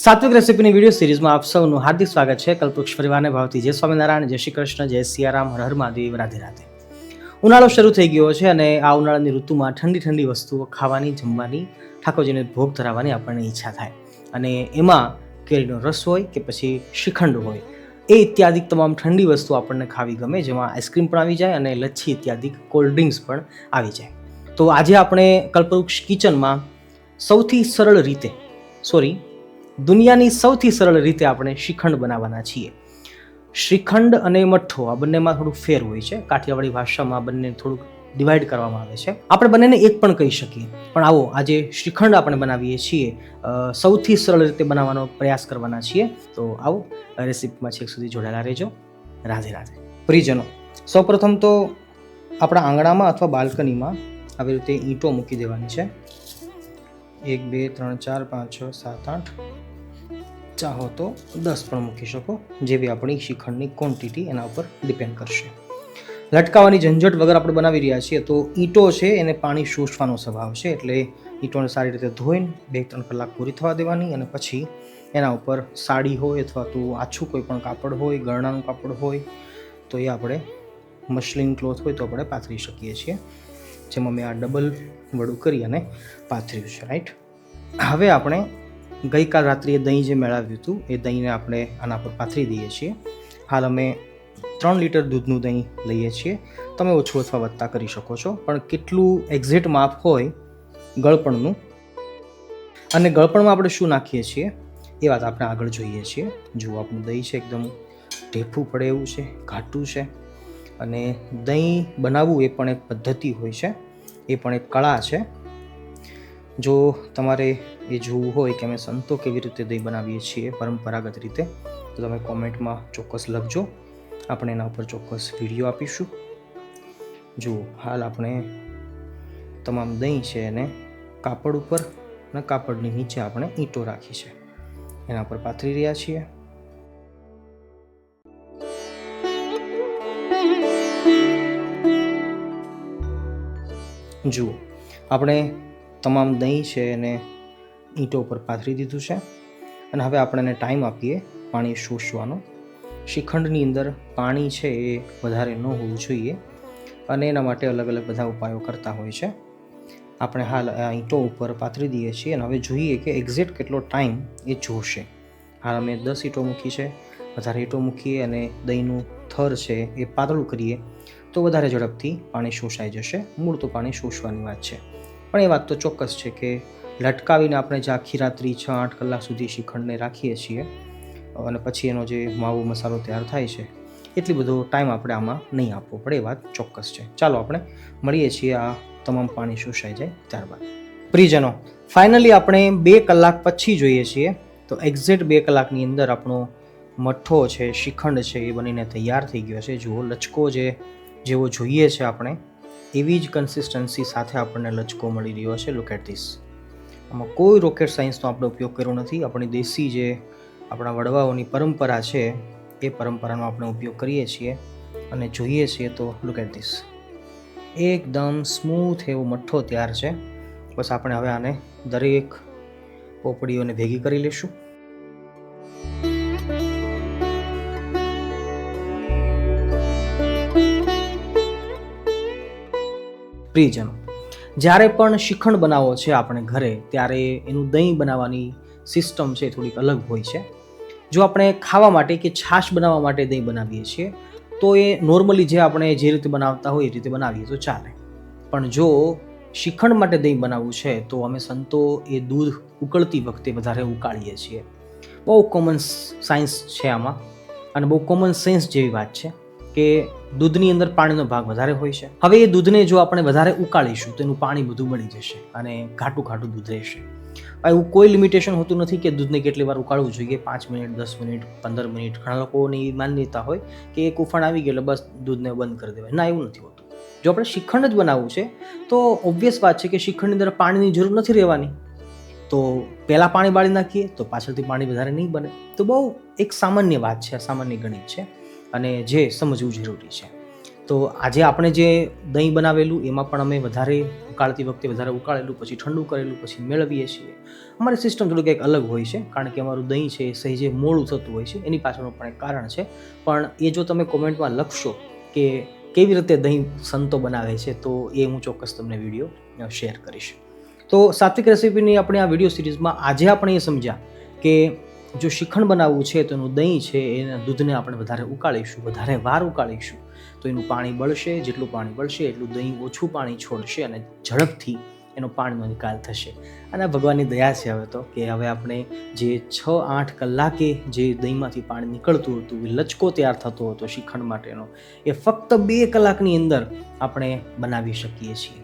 સાત્વિક રેસીપીની video સિરીઝમાં આપ સૌનું હાર્દિક સ્વાગત છે. કલ્પવૃક્ષ પરિવારને ભાવથી જય સ્વામિનારાયણ, જય શ્રી કૃષ્ણ, જય સિયારામ, હર હર મહાદેવ, રાધે રાધે. ઉનાળો શરૂ થઈ ગયો છે અને આ ઉનાળાની ઋતુમાં ઠંડી ઠંડી વસ્તુઓ ખાવાની, જમવાની, ઠાકોરજીને ભોગ ધરાવવાની આપણને ઈચ્છા થાય. અને એમાં કેરીનો રસ હોય કે પછી શ્રીખંડ હોય, એ ઇત્યાદિ તમામ ઠંડી વસ્તુ આપણને ખાવી ગમે, જેમાં આઈસ્ક્રીમ પણ આવી જાય અને લચ્છી ઇત્યાદિ કોલ્ડ ડ્રિંક્સ પણ આવી જાય. તો આજે આપણે કલ્પવૃક્ષ કિચનમાં સૌથી સરળ રીતે દુનિયાની સૌથી સરળ રીતે આપણે શ્રીખંડ બનાવવાના છીએ. શ્રીખંડ અને મઠ્ઠો આ બંનેમાં થોડુંક ફેર હોય છે. કાઠિયાવાડી ભાષામાં બંને થોડુંક ડિવાઈડ કરવામાં આવે છે. આપણે બંનેને એક પણ કહી શકીએ, પણ આવો આજે શ્રીખંડ આપણે બનાવીએ છીએ, સૌથી સરળ રીતે બનાવવાનો પ્રયાસ કરવાના છીએ. તો આવો રેસીપીમાં છેક સુધી જોડાયેલા રહેજો. રાધે રાધે. પ્રિયજનો, સૌપ્રથમ તો આપણા આંગણામાં અથવા બાલ્કનીમાં આવી રીતે ઈંટો મૂકી દેવાની છે. 1 2 3 4 5 6 7 8, ચાહો તો 10 પણ મૂકી શકો, જેવી આપણી શ્રીખંડની ક્વોન્ટિટી એના ઉપર ડિપેન્ડ કરશે. લટકાવવાની ઝંઝટ વગર આપણે બનાવી રહ્યા છીએ, તો ઈંટો છે એને પાણી શોષવાનો સ્વભાવ છે, એટલે ઈંટોને સારી રીતે ધોઈને 2-3 કલાક પૂરી થવા દેવાની, અને પછી એના ઉપર સાડી હોય અથવા તો આછું કોઈ પણ કાપડ હોય, ગરણાનું કાપડ હોય તો એ આપણે મસલિન ક્લોથ હોય તો આપણે પાથરી શકીએ છીએ, જેમાં મેં આ ડબલ વડું કરી અને પાથર્યું છે. રાઈટ. હવે આપણે ગઈકાલ રાત્રિએ દહીં જે મેળવ્યું હતું એ દહીંને આપણે આના પર પાથરી દઈએ છીએ. હાલ અમે 3 લીટર દૂધનું દહીં લઈએ છીએ. તમે ઓછું અથવા વધતા કરી શકો છો, પણ કેટલું એક્ઝેક્ટ માપ હોય ગળપણનું અને ગળપણમાં આપણે શું નાખીએ છીએ એ વાત આપણે આગળ જોઈએ છીએ. જુઓ, આપણું દહીં છે એકદમ ઢેફું પડે એવું છે, ઘાટું છે. અને દહીં બનાવવું એ પણ એક પદ્ધતિ હોય છે, એ પણ એક કળા છે. જો તમારે એ જોવું હોય કે અમે સંતો કેવી રીતે દહીં બનાવીએ છીએ પરંપરાગત રીતે, તો તમે કોમેન્ટમાં ચોક્કસ લખજો, આપણે એના ઉપર ચોક્કસ વિડીયો આપીશું. જુઓ, હાલ આપણે તમામ દહીં છે એને કાપડ ઉપર અને કાપડની નીચે આપણે ઈંટો રાખી છે એના પર પાથરી રહ્યા છીએ. જુઓ, આપણે તમામ દહીં છે એને ઈંટો ઉપર પાથરી દીધું છે, અને હવે આપણે એને ટાઈમ આપીએ પાણી શોષવાનો. શ્રીખંડની અંદર પાણી છે એ વધારે ન હોવું જોઈએ, અને એના માટે અલગ અલગ બધા ઉપાયો કરતા હોય છે. આપણે હાલ આ ઈંટો ઉપર પાથરી દઈએ છીએ, અને હવે જોઈએ કે એક્ઝેક્ટ કેટલો ટાઈમ એ જોશે. હાલ અમે 10 ઈંટો મૂકી છે, વધારે ઈંટો મૂકીએ અને દહીંનું થર છે એ પાતળું કરીએ તો વધારે ઝડપથી પાણી શોષાઈ જશે. મૂળ તો પાણી શોષવાની વાત છે, પણ એ વાત તો ચોક્કસ છે કે લટકાવીને આપણે જે આખી રાત્રિ 6-8 કલાક સુધી શ્રીખંડને રાખીએ છીએ અને પછી એનો જે માવો મસાલો તૈયાર થાય છે, એટલી બધો ટાઈમ આપણે આમાં નહીં આપવો પડે, એ વાત ચોક્કસ છે. ચાલો આપણે મળીએ છીએ આ તમામ પાણી શોષાઈ જાય ત્યારબાદ. પ્રિયજનો, ફાઇનલી આપણે 2 કલાક પછી જોઈએ છીએ, તો એક્ઝેક્ટ 2 કલાકની અંદર આપણો મઠ્ઠો છે, શ્રીખંડ છે, એ બનીને તૈયાર થઈ ગયો છે. જુઓ, લચકો જેવો જોઈએ છે આપણે એવી જ કન્સિસ્ટન્સી સાથે આપણને લચકો મળી રહ્યો છે. Look at this. આમાં કોઈ રોકેટ સાયન્સનો આપણે ઉપયોગ કર્યો નથી. આપણી દેશી જે આપણા વડવાઓની પરંપરા છે એ પરંપરાનો આપણે ઉપયોગ કરીએ છીએ, અને જોઈએ છીએ તો લુક એટ ધીસ, એકદમ સ્મૂથ એવો મઠ્ઠો તૈયાર છે. બસ આપણે હવે આને દરેક પોપડીઓને ભેગી કરી લઈશું. પ્રિયજનો, જ્યારે પણ શ્રીખંડ બનાવવો છે આપણે ઘરે, ત્યારે એનું દહીં બનાવવાની સિસ્ટમ છે થોડીક અલગ હોય છે. જો આપણે ખાવા માટે કે છાશ બનાવવા માટે દહીં બનાવીએ છીએ તો એ નોર્મલી જે આપણે જે રીતે બનાવતા હોય એ રીતે બનાવીએ તો ચાલે. પણ જો શ્રીખંડ માટે દહીં બનાવવું છે તો અમે સંતો એ દૂધ ઉકળતી વખતે વધારે ઉકાળીએ છીએ. બહુ કોમન સાયન્સ છે આમાં, અને બહુ કોમન સેન્સ જેવી વાત છે કે દૂધની અંદર પાણીનો ભાગ વધારે હોય છે. હવે એ દૂધને જો આપણે વધારે ઉકાળીશું તો એનું પાણી બધું બળી જશે અને ઘાટું દૂધ રહેશે. એવું કોઈ લિમિટેશન હોતું નથી કે દૂધને કેટલી વાર ઉકાળવું જોઈએ, 5 મિનિટ, 10 મિનિટ, 15 મિનિટ. ઘણા લોકોની માન્યતા હોય કે એક ઉફાણ આવી ગયું એટલે બસ દૂધને બંધ કરી દેવાય. ના, એવું નથી હોતું. જો આપણે શ્રીખંડ જ બનાવવું છે તો ઓબ્વિયસ વાત છે કે શ્રીખંડની અંદર પાણીની જરૂર નથી રહેવાની, તો પહેલાં પાણી બાળી નાખીએ તો પાછળથી પાણી વધારે નહીં બને. તો બહુ એક સામાન્ય વાત છે, સામાન્ય ગણિત છે, અને જે સમજવું જરૂરી છે. તો આજે આપણે જે દહીં બનાવેલું એમાં પણ અમે વધારે ઉકાળતી વખતે વધારે ઉકાળેલું પછી ઠંડુ કરેલું પછી મેળવીએ છીએ. અમારી સિસ્ટમ થોડુંક એક અલગ હોય છે, કારણ કે અમારું દહીં છે એ સહેજે મોડું થતું હોય છે, એની પાછળનું પણ એક કારણ છે. પણ એ જો તમે કોમેન્ટમાં લખશો કે કેવી રીતે દહીં સંતો બનાવે છે, તો એ હું ચોક્કસ તમને વિડીયો શેર કરીશ. તો સાત્વિક રેસીપીની આપણે આ વિડીયો સિરીઝમાં આજે આપણે એ સમજ્યા કે જો શ્રીખંડ બનાવવું છે તો એનું દહીં છે એના દૂધને આપણે વધારે ઉકાળીશું, વધારે વાર ઉકાળીશું તો એનું પાણી બળશે. જેટલું પાણી બળશે એટલું દહીં ઓછું પાણી છોડશે અને ઝડપથી એનો પાણીનો નિકાલ થશે. અને ભગવાનની દયા છે હવે તો કે હવે આપણે જે 6-8 કલાકે જે દહીંમાંથી પાણી નીકળતું હતું, લચકો તૈયાર થતો હતો શ્રીખંડ માટેનો, એ ફક્ત 2 કલાકની અંદર આપણે બનાવી શકીએ છીએ.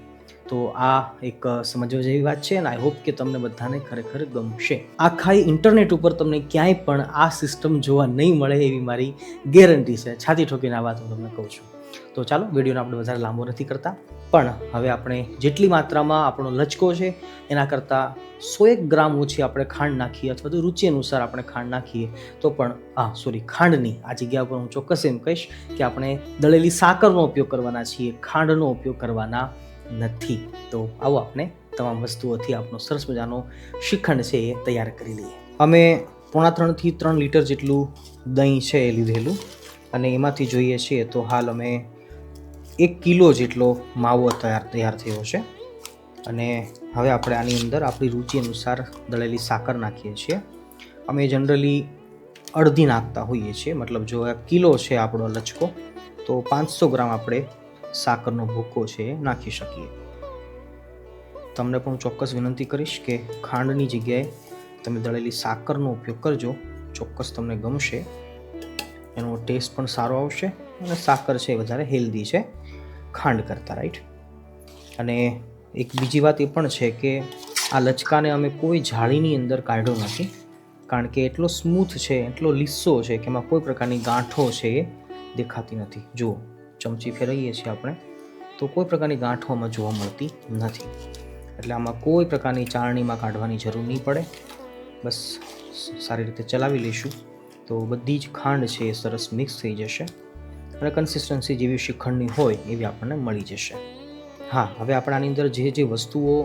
તો આ એક સમજવા જેવી વાત છે અને આઈ હોપ કે તમને બધાને ખરેખર ગમશે. આખા ઇન્ટરનેટ ઉપર તમને ક્યાંય પણ આ સિસ્ટમ જોવા નહીં મળે એવી મારી ગેરંટી છે. છાતી ઠોકીને આ વાત હું તમને કહું છું. તો ચાલો વિડીયોને આપણે વધારે લાંબો નથી કરતા, પણ હવે આપણે જેટલી માત્રામાં આપણો લચકો છે એના કરતાં 101 ગ્રામ ઓછી આપણે ખાંડ નાખીએ અથવા તો રુચિ અનુસાર આપણે ખાંડ નાખીએ તો પણ ખાંડની આ જગ્યા પર હું ચોક્કસ એમ કહીશ કે આપણે દળેલી સાકરનો ઉપયોગ કરવાના છીએ, ખાંડનો ઉપયોગ કરવાના નથી. તો આવો આપણે તમામ વસ્તુઓથી આપણો સરસ મજાનો શ્રીખંડ છે એ તૈયાર કરી લઈએ. અમે 2.5 થી 3 લીટર જેટલું દહીં છે એ લીધેલું અને એમાંથી જોઈએ છીએ તો હાલ અમે 1 કિલો જેટલો માવો તૈયાર થયો છે. અને હવે આપણે આની અંદર આપણી રુચિ અનુસાર દળેલી સાકર નાખીએ છીએ. અમે જનરલી અડધી નાખતા હોઈએ છીએ, મતલબ જો 1 કિલો છે આપણો લચકો તો 500 ગ્રામ આપણે સાકરનો ભૂકો છે એ નાખી શકીએ. તમને પણ ચોક્કસ વિનંતી કરીશ કે ખાંડની જગ્યાએ તમે દળેલી સાકરનો ઉપયોગ કરજો, ચોક્કસ તમને ગમશે. એનો ટેસ્ટ પણ સારો આવશે અને સાકર છે વધારે હેલ્ધી છે ખાંડ કરતાં, રાઈટ. અને એક બીજી વાત એ પણ છે કે આ લચકાને અમે કોઈ જાળીની અંદર કાઢ્યો નથી, કારણ કે એટલો સ્મૂથ છે, એટલો લીસો છે કે એમાં કોઈ પ્રકારની ગાંઠો છે એ દેખાતી નથી. જુઓ, ચમચી ફેરવીએ છીએ આપણે તો કોઈ પ્રકારની ગાંઠો આમાં જોવા મળતી નથી. એટલે આમાં કોઈ પ્રકારની ચાળણીમાં કાઢવાની જરૂર નહીં પડે. બસ સારી રીતે ચલાવી લઈશું તો બધી જ ખાંડ છે એ સરસ મિક્સ થઈ જશે અને કન્સિસ્ટન્સી જેવી શ્રીખંડની હોય એવી આપણને મળી જશે. હા, હવે આપણે આની અંદર જે વસ્તુઓ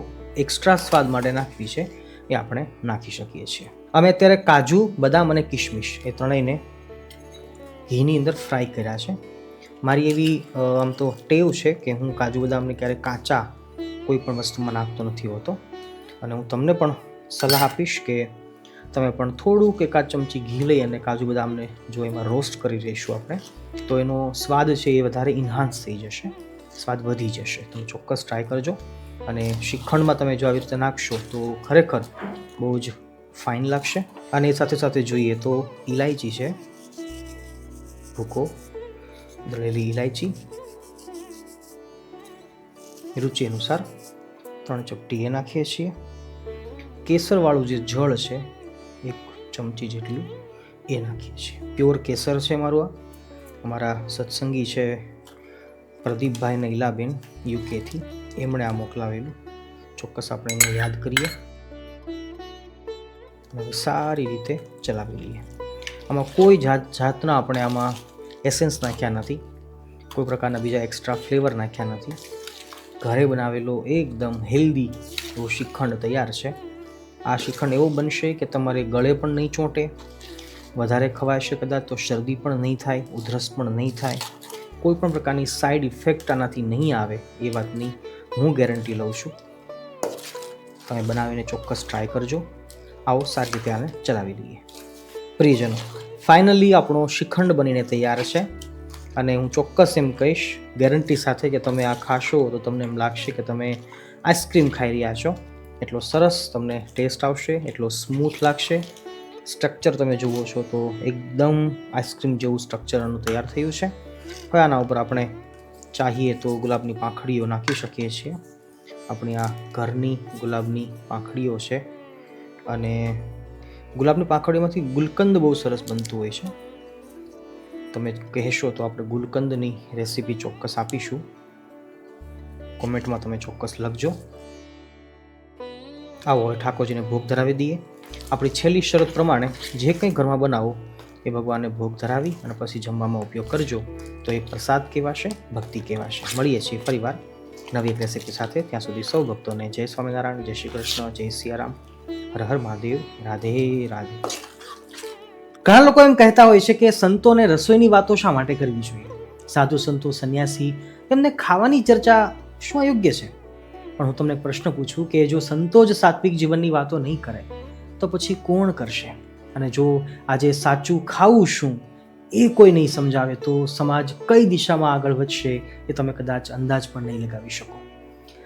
એક્સ્ટ્રા સ્વાદ માટે નાખવી છે એ આપણે નાખી શકીએ છીએ. અમે અત્યારે કાજુ, બદામ અને કિશમિશ એ ત્રણેયને ઘીની અંદર ફ્રાય કર્યા છે. મારી એવી આમ તો ટેવ છે કે હું કાજુ બદામને ક્યારેય કાચા કોઈ પણ વસ્તુમાં નાખતો નથી હોતો, અને હું તમને પણ સલાહ આપીશ કે તમે પણ થોડુંક 1 ચમચી ઘી લઈ અને કાજુ બદામને જો એમાં રોસ્ટ કરી લઈશું આપણે તો એનો સ્વાદ છે એ વધારે ઇન્હાન્સ થઈ જશે, સ્વાદ વધી જશે. તમે ચોક્કસ ટ્રાય કરજો. અને શ્રીખંડમાં તમે જો આવી રીતે નાખશો તો ખરેખર બહુ જ ફાઇન લાગશે. અને સાથે સાથે જોઈએ તો ઇલાયચી છે, ભૂકો દળેલી ઇલાયચી, રુચિ અનુસાર 3 ચપટી એ નાખીએ છીએ. કેસરવાળું જે જળ છે 1 ચમચી જેટલું એ નાખીએ છીએ. પ્યોર કેસર છે મારું. અમારા સત્સંગી છે પ્રદીપભાઈ ને ઈલાબેન યુકેથી, એમણે આ મોકલાવેલું. ચોક્કસ આપણે એને યાદ કરીએ અને સારી રીતે ચલાવી લઈએ. આમાં કોઈ જાતના આપણે આમાં એસેન્સ નાખ્યા નથી, કોઈ પ્રકારના બીજા એક્સ્ટ્રા ફ્લેવર નાખ્યા નથી. ઘરે બનાવેલો એકદમ હેલ્ધી એવો શ્રીખંડ તૈયાર છે. આ શ્રીખંડ એવો બનશે કે તમારે ગળે પણ નહીં ચોંટે, વધારે ખવાશે કદાચ તો શરદી પણ નહીં થાય, ઉધરસ પણ નહીં થાય, કોઈ પણ પ્રકારની સાઈડ ઇફેક્ટ આનાથી નહીં આવે એ વાતની હું ગેરંટી લઉં છું. તમે બનાવીને ચોક્કસ ટ્રાય કરજો. આવો સારી રીતે આને ચલાવી લઈએ. પ્રિયજનો, ફાઇનલી આપણો શ્રીખંડ બનીને તૈયાર છે અને હું ચોક્કસ એમ કહીશ ગેરંટી સાથે કે તમે આ ખાશો તો તમને એમ લાગશે કે તમે આઈસ્ક્રીમ ખાઈ રહ્યા છો. એટલો સરસ તમને ટેસ્ટ આવશે, એટલો સ્મૂથ લાગશે. સ્ટ્રક્ચર તમે જુઓ છો તો એકદમ આઈસ્ક્રીમ જેવું સ્ટ્રક્ચર આનું તૈયાર થયું છે. હવે આના ઉપર આપણે ચાહીએ તો ગુલાબની પાંખડીઓ નાખી શકીએ છીએ. આપણી આ ઘરની ગુલાબની પાંખડીઓ છે અને ગુલાબની પાંખડીમાંથી ગુલકંદ બહુ સરસ બનતું હોય છે. તમે કહેશો તો આપણે ગુલકંદની રેસીપી ચોક્કસ આપીશું. કોમેન્ટમાં તમે ચોક્કસ લખજો. આવો હવે ઠાકોરજીને ભોગ ધરાવી દઈએ. આપણી છેલ્લી શરત પ્રમાણે જે કંઈ ઘરમાં બનાવો એ ભગવાનને ભોગ ધરાવી અને પછી જમવામાં ઉપયોગ કરજો તો એ પ્રસાદ કહેવાશે, ભક્તિ કહેવાશે. મળીએ છીએ ફરીવાર નવી એક રેસીપી સાથે. ત્યાં સુધી સૌ ભક્તોને જય સ્વામિનારાયણ, જય શ્રી કૃષ્ણ, જય સિયારામ, હર હર મહાદેવ, રાધે રાધે. ઘણા લોકો એમ કહેતા હોય છે કે સંતોને રસોઈની વાતો શા માટે કરવી જોઈએ? સાધુ સંતો, સંન્યાસી, એમને ખાવાની ચર્ચા શું અયોગ્ય છે? પણ હું તમને એક પ્રશ્ન પૂછું કે જો સંતો જ સાત્વિક જીવનની વાતો નહીં કરે તો પછી કોણ કરશે? અને જો આજે સાચું ખાવું શું એ કોઈ નહીં સમજાવે તો સમાજ કઈ દિશામાં આગળ વધશે એ તમે કદાચ અંદાજ પણ નહીં લગાવી શકો.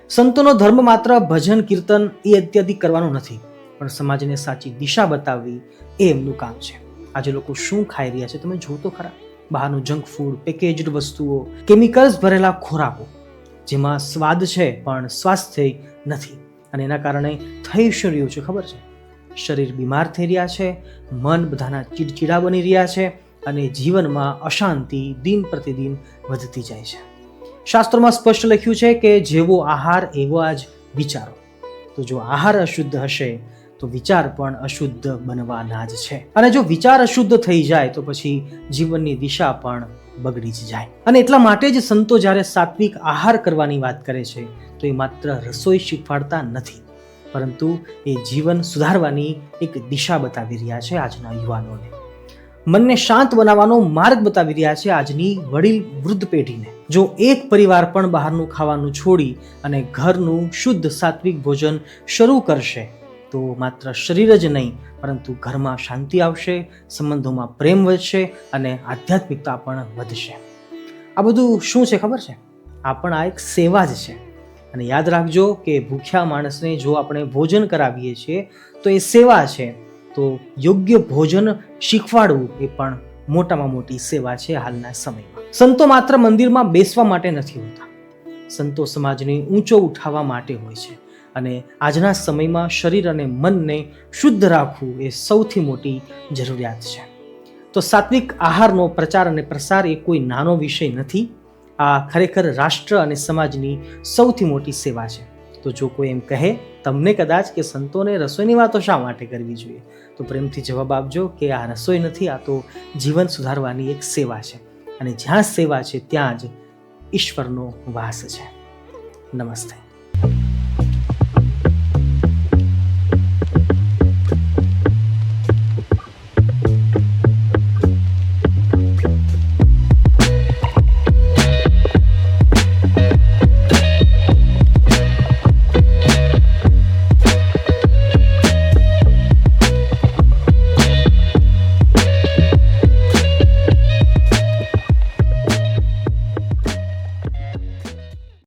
સંતોનો ધર્મ માત્ર ભજન કીર્તન એ અત્યાધિક કરવાનું નથી, પણ સમાજને સાચી દિશા બતાવવી એ એમનું કામ છે. આજે લોકો શું ખાઈ રહ્યા છે તમે જો તો ખરા. બહારનું જંક ફૂડ, પેકેજ્ડ વસ્તુઓ, કેમિકલ્સ ભરેલા ખોરાકો જેમાં સ્વાદ છે પણ સ્વાસ્થ્ય નથી. અને એના કારણે થઈ શું રહ્યું છે ખબર છે? શરીર બીમાર થઈ રહ્યા છે, મન બધાના ચીડચીડા બની રહ્યા છે અને જીવનમાં અશાંતિ દિન પ્રતિદિન વધતી જાય છે. શાસ્ત્રોમાં સ્પષ્ટ લખ્યું છે કે જેવો આહાર એવો જ વિચારો. તો જો આહાર અશુદ્ધ હશે તો વિચાર પણ અશુદ્ધ બનવાના જ છે. અને જો વિચાર અશુદ્ધ થઈ જાય તો પછી જીવનની દિશા પણ બગડી જ જાય. અને એટલા માટે જ સંતો જ્યારે સાત્વિક આહાર કરવાની વાત કરે છે તો એ માત્ર રસોઈ શીખવાડતા નથી, પરંતુ એ જીવન સુધારવાની એક દિશા બતાવી રહ્યા છે આજના યુવાનોને. મનને શાંત બનાવવાનો માર્ગ બતાવી રહ્યા છે આજની વડીલ વૃદ્ધ પેઢીને. જો એક પરિવાર પણ બહારનું ખાવાનું છોડી અને ઘરનું શુદ્ધ સાત્વિક ભોજન શરૂ કરશે તો માત્ર શરીર જ નહીં પરંતુ ઘરમાં શાંતિ આવશે, સંબંધોમાં પ્રેમ વધશે અને આધ્યાત્મિકતા પણ વધશે. આ બધું શું છે ખબર છે? આ પણ આ એક સેવા જ છે. અને યાદ રાખજો કે ભૂખ્યા માણસને જો આપણે ભોજન કરાવીએ છીએ તો એ સેવા છે. તો યોગ્ય ભોજન શીખવાડવું એ પણ મોટામાં મોટી સેવા છે હાલના સમયમાં. સંતો માત્ર મંદિરમાં બેસવા માટે નથી હોતા, સંતો સમાજને ઊંચો ઉઠાવવા માટે હોય છે. અને આજના સમયમાં શરીર અને મનને શુદ્ધ રાખવું એ સૌથી મોટી જરૂરિયાત છે. તો સાત્વિક આહારનો પ્રચાર અને પ્રસાર એ કોઈ નાનો વિષય નથી. આ ખરેખર રાષ્ટ્ર અને સમાજની સૌથી મોટી સેવા છે. તો જો કોઈ એમ કહે તમને કદાચ કે સંતોને રસોઈની વાતો શા માટે કરવી જોઈએ, તો પ્રેમથી જવાબ આપજો કે આ રસોઈ નથી, આ તો જીવન સુધારવાની એક સેવા છે. અને જ્યાં સેવા છે ત્યાં જ ઈશ્વરનો વાસ છે. નમસ્તે.